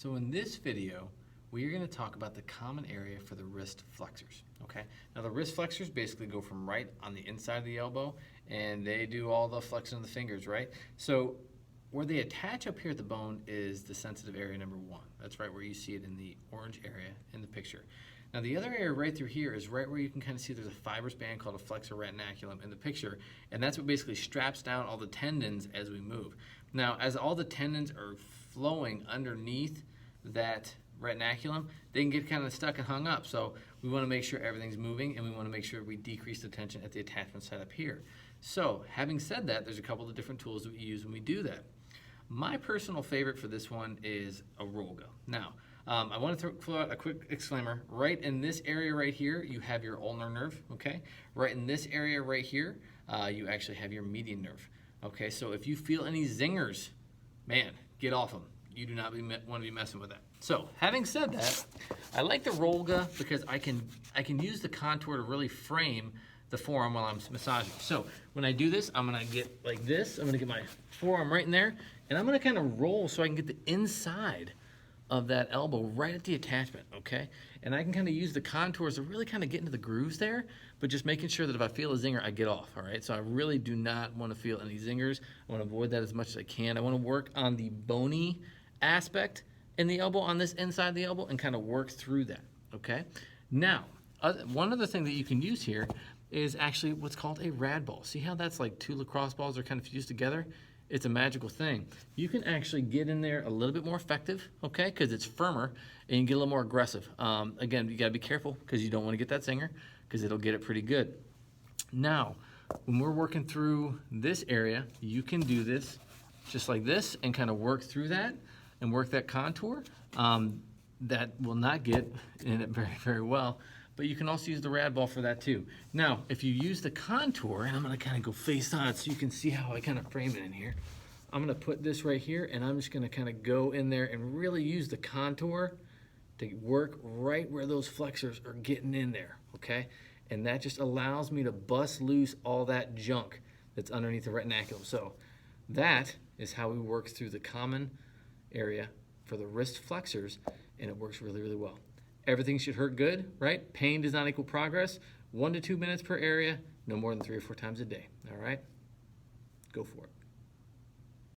So in this video, we are going to talk about the common area for the wrist flexors, okay? Now the wrist flexors basically go from right on the inside of the elbow, and they do all the flexing of the fingers, right? So where they attach up here at the bone is the sensitive area number 1. That's right where you see it in the orange area in the picture. Now the other area right through here is right where you can kind of see there's a fibrous band called a flexor retinaculum in the picture, and that's what basically straps down all the tendons as we move. Now as all the tendons are flowing underneath that retinaculum, they can get kind of stuck and hung up. So we want to make sure everything's moving, and we want to make sure we decrease the tension at the attachment site up here. So having said that, there's a couple of different tools that we use when we do that. My personal favorite for this one is a roll go. Now, I want to throw out a quick disclaimer. Right in this area right here, you have your ulnar nerve, okay? Right in this area right here, you actually have your median nerve, okay? So if you feel any zingers, man, get off them. You do not want to be messing with that. So having said that, I like the Rolga because I can use the contour to really frame the forearm while I'm massaging. So when I do this, I'm gonna get like this. I'm gonna get my forearm right in there, and I'm gonna kind of roll so I can get the inside of that elbow right at the attachment, okay? And I can kind of use the contours to really kind of get into the grooves there, but just making sure that if I feel a zinger, I get off, all right? So I really do not want to feel any zingers. I want to avoid that as much as I can. I want to work on the bony aspect in the elbow, on this inside of the elbow, and kind of work through that, okay? Now, one other thing that you can use here is actually what's called a rad ball. See how that's like two lacrosse balls are kind of fused together? It's a magical thing. You can actually get in there a little bit more effective, okay, because it's firmer, and you get a little more aggressive. Again, you gotta be careful because you don't want to get that zinger because it'll get it pretty good. Now, when we're working through this area, you can do this just like this and kind of work through that and work that contour. That will not get in it very, very well, but you can also use the rad ball for that too. Now, if you use the contour, and I'm gonna kind of go face on so you can see how I kind of frame it in here. I'm gonna put this right here, and I'm just gonna kind of go in there and really use the contour to work right where those flexors are getting in there, okay? And that just allows me to bust loose all that junk that's underneath the retinaculum. So that is how we work through the common area for the wrist flexors, and it works really, really well. Everything should hurt good, right? Pain does not equal progress. 1 to 2 minutes per area, no more than 3 or 4 times a day, all right? Go for it.